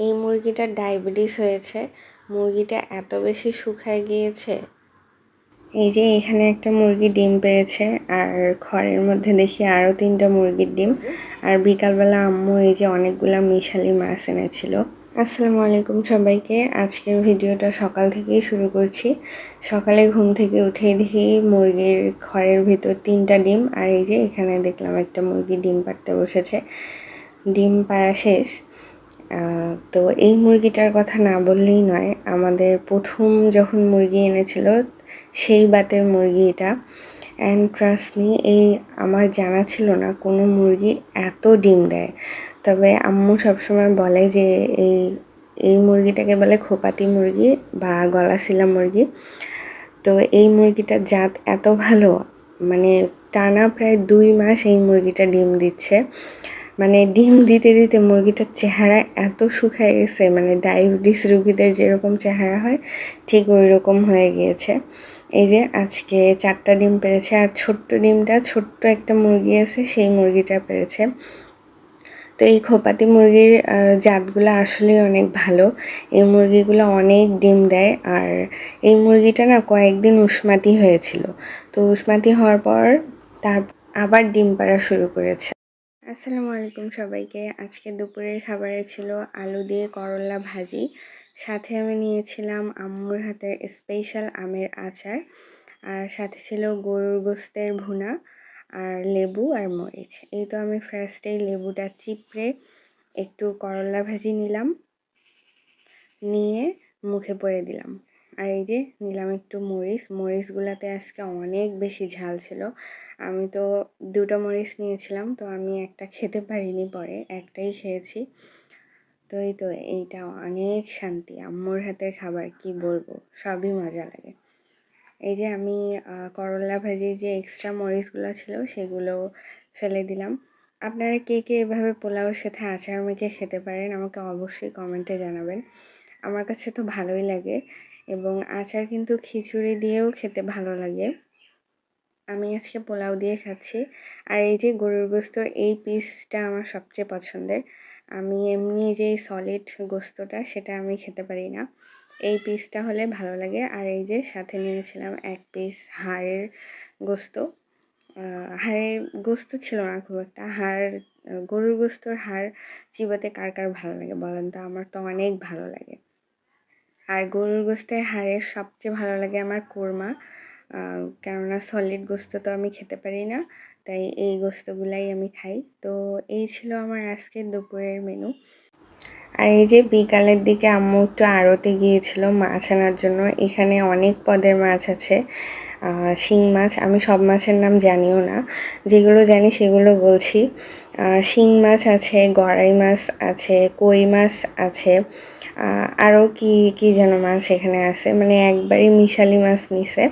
এই মুরগিটার ডায়াবেটিস হয়েছে। মুরগিটা এত বেশি শুকায় গিয়েছে। এই যে এখানে একটা মুরগি ডিম পেড়েছে, আর ঘরের মধ্যে দেখি আরও 3টা মুরগির ডিম। আর বিকালবেলা আম্মু এই যে অনেকগুলা মিশালি মাছ এনেছিল। আসসালামু আলাইকুম সবাইকে। আজকের ভিডিওটা সকাল থেকেই শুরু করছি। সকালে ঘুম থেকে উঠেই দেখি মুরগির ঘরের ভিতর 3টা ডিম, আর এই যে এখানে দেখলাম একটা মুরগি ডিম পাড়তে বসেছে। ডিম পাড়া শেষ। তো এই মুরগিটার কথা না বললেই নয়, আমাদের প্রথম যখন মুরগি এনেছিল সেই বাতের মুরগি এটা। অ্যান্ড ট্রাস্ট মি, এই আমার জানা ছিল না কোনো মুরগি এত ডিম দেয়। তবে আম্মু সবসময় বলে যে এই এই মুরগিটাকে বলে খোপাতি মুরগি বা গলাশিলা মুরগি। তো এই মুরগিটার জাত এত ভালো, মানে টানা প্রায় 2 মাস এই মুরগিটা ডিম দিচ্ছে। মানে ডিম দিতে দিতে মুরগিটার চেহারা এত শুকায় গেছে, মানে ডায়াবেটিস রোগীদের যেরকম চেহারা হয় ঠিক ওই রকম হয়ে গিয়েছে। এই যে আজকে 4টা ডিম পেড়েছে, আর ছোট্ট ডিমটা, ছোট্ট একটা মুরগি আছে সেই মুরগিটা পেড়েছে। তো এই খোপাতি মুরগির জাতগুলো আসলে অনেক ভালো। এই মুরগিগুলো অনেক ডিম দেয়। আর এই মুরগিটা না কয়েকদিন উস্মাতি হয়েছিল, তো উস্মাতি হওয়ার পর তার আবার ডিম পাড়া শুরু করেছে। আসসালামু আলাইকুম সবাইকে। আজকে দুপুরের খাবারে ছিল আলু দিয়ে করলা ভাজি, সাথে আমি নিয়েছিলাম আম্মুর হাতের স্পেশাল আমের আচার, আর সাথে ছিল গরুর গোশতের ভুনা, আর লেবু আর মরিচ। এই তো আমি ফার্স্টেই লেবুটা চিপড়ে একটু করলা ভাজি নিলাম, নিয়ে মুখে পড়ে দিলাম। আর এই যে নিলাম একটু মরিচগুলাতে আজকে অনেক বেশি ঝাল ছিল। আমি তো 2টা মরিচ নিয়েছিলাম, তো আমি একটা খেতে পারিনি, পরে একটাই খেয়েছি। তো এই তো এইটা অনেক শান্তি। আম্মুর হাতের খাবার কি বলবো, সবই মজা লাগে। এই যে আমি করলা ভাজির যে এক্সট্রা মরিচগুলো ছিল সেগুলো ফেলে দিলাম। আপনারা কে কে এভাবে পোলাওর সাথে আচার মেখে খেতে পারেন আমাকে অবশ্যই কমেন্টে জানাবেন। আমার কাছে তো ভালোই লাগে, এবং আচার কিন্তু খিচুড়ি দিয়েও খেতে ভালো লাগে। আমি আজকে পোলাও দিয়ে খাচ্ছি। আর এই যে গরুর গোস্তর এই পিসটা আমার সবচেয়ে পছন্দের। আমি এমনি যে সলিড গোস্তটা সেটা আমি খেতে পারি না, এই পিসটা হলে ভালো লাগে। আর এই যে সাথে নিয়েছিলাম 1 পিস হাড়ের গোস্ত। হাড়ের গোস্ত ছিল না খুব একটা, গরুর গোস্তর হাড় চিবাতে কার কার ভালো লাগে বলেন তো? আমার তো অনেক ভালো লাগে। আর গরুর গোস্তের হাড়ের সবচেয়ে ভালো লাগে আমার কোরমা, কেননা সলিড গোস্ত তো আমি খেতে পারি না, তাই এই গোস্তগুলাই আমি খাই। তো এই ছিল আমার আজকের দুপুরের মেনু। আর এই যে বিকালের দিকে আম্মু একটু আড়তে গিয়েছিল মাছ আনার জন্য। এখানে অনেক পদের মাছ আছে, শিং মাছ। আমি সব মাছের নাম জানিও না, যেগুলো জানি সেগুলো বলছি। শিং মাছ আছে, গড়াই মাছ আছে, কই মাছ আছে, আরও কি কি যেন মাছ এখানে আছে, মানে একবারই মিশালি মাছ নিছে।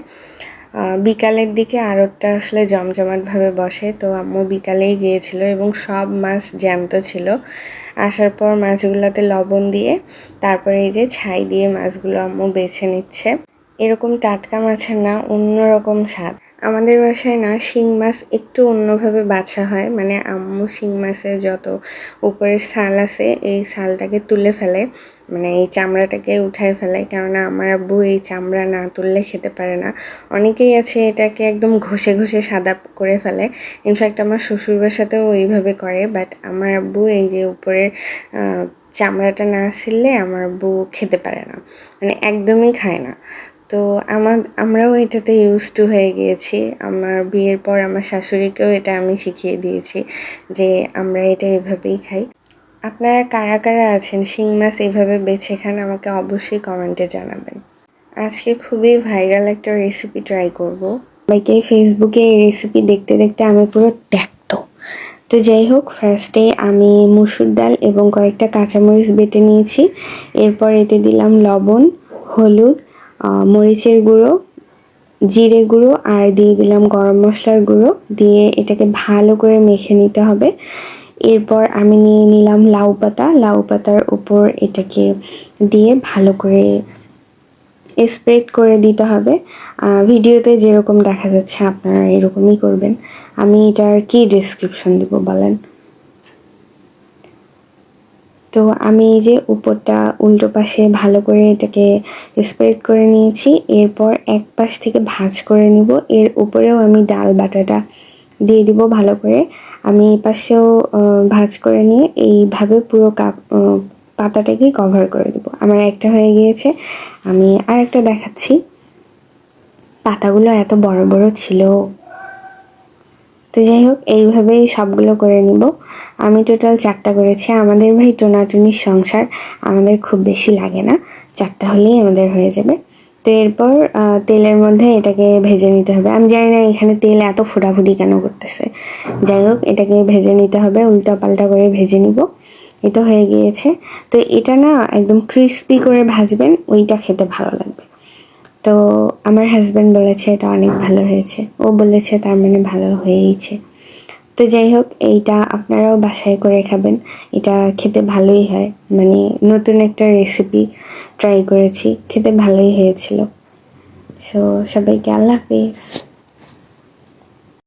বিকালের দিকে আড়তটা আসলে জমজমাটভাবে বসে, তো আম্মু বিকালেই গিয়েছিল এবং সব মাছ জ্যান্ত ছিল। আসার পর মাছগুলোতে লবণ দিয়ে তারপরে এই যে ছাই দিয়ে মাছগুলো আম্মু বেছে নিচ্ছে। এরকম টাটকা মাছের না অন্যরকম স্বাদ। আমাদের বাসায় না শিং মাছ একটু অন্যভাবে বাছা হয়, মানে আম্মু শিং মাছের যত উপরের ছাল আছে এই ছালটাকে তুলে ফেলে, মানে এই চামড়াটাকে উঠায় ফেলে, কেননা আমার আব্বু এই চামড়া না তুললে খেতে পারে না। অনেকেই আছে এটাকে একদম ঘষে ঘষে সাদা করে ফেলে, ইনফ্যাক্ট আমার শ্বশুর বাসাতেও ওইভাবে করে, বাট আমার আব্বু এই যে উপরের চামড়াটা না ছিললে আমার আব্বু খেতে পারে না, মানে একদমই খায় না। তো আমরাও এটাতে ইউজ টু হয়ে গিয়েছি। আমার বিয়ের পর আমার শাশুড়িকেও এটা আমি শিখিয়ে দিয়েছি যে আমরা এটা এভাবেই খাই। আপনারা কারা কারা আছেন শিং মাছ এভাবে বেছে খান আমাকে অবশ্যই কমেন্টে জানাবেন। আজকে খুবই ভাইরাল একটা রেসিপি ট্রাই করব। সবাইকে ফেসবুকে এই রেসিপি দেখতে দেখতে আমি পুরো ত্যক্ত। তো যাই হোক, ফার্স্টে আমি মুসুর ডাল এবং কয়েকটা কাঁচামরিচ বেটে নিয়েছি। এরপর এতে দিলাম লবণ, হলুদ, মরিচের গুঁড়ো, জিরে গুঁড়ো, আর দিয়ে দিলাম গরম মশলার গুঁড়ো। দিয়ে এটাকে ভালো করে মেখে নিতে হবে। এরপর আমি নিয়ে নিলাম লাউ পাতার উপর এটাকে দিয়ে ভালো করে স্প্রেড করে দিতে হবে। ভিডিওতে যেরকম দেখা যাচ্ছে আপনারা এরকমই করবেন। আমি এটার কি ডেসক্রিপশন দিব বলেন? তো আমি এই যে উপরটা উল্টো পাশে ভালো করে এটাকে স্প্রেড করে নিয়েছি। এরপর এক পাশ থেকে ভাঁজ করে নিব। এর উপরেও আমি ডাল বাটাটা দিয়ে দিব ভালো করে। আমি এই পাশেও ভাঁজ করে নিয়ে এইভাবে পুরো পাতাটাকে কভার করে দেব। আমার একটা হয়ে গিয়েছে, আমি আরেকটা দেখাচ্ছি। পাতাগুলো এত বড় বড় ছিল। তো যাই হোক, এইভাবেই সবগুলো করে নিব। আমি টোটাল 4টা করেছি। আমাদের ভাই টোনাটুনির সংসার, আমাদের খুব বেশি লাগে না, 4টা হলেই আমাদের হয়ে যাবে। তো এরপর তেলের মধ্যে এটাকে ভেজে নিতে হবে। আমি জানি না এখানে তেল এত ফোটাফুটি কেন করতেছে। যাই হোক, এটাকে ভেজে নিতে হবে, উল্টা পাল্টা করে ভেজে নিব। এটা হয়ে গিয়েছে। তো এটা না একদম ক্রিস্পি করে ভাজবেন, ওইটা খেতে ভালো লাগবে। তো আমার হাজব্যান্ড বলেছে এটা অনেক ভালো হয়েছে, ও বলেছে তার মানে ভালো হয়েইছে। তো যাই হোক, এইটা আপনারাও বাসায় করে খাবেন, এটা খেতে ভালোই হয়। মানে নতুন একটা রেসিপি ট্রাই করেছি, খেতে ভালোই হয়েছিল। সো সবাইকে আল্লাহ হাফেজ।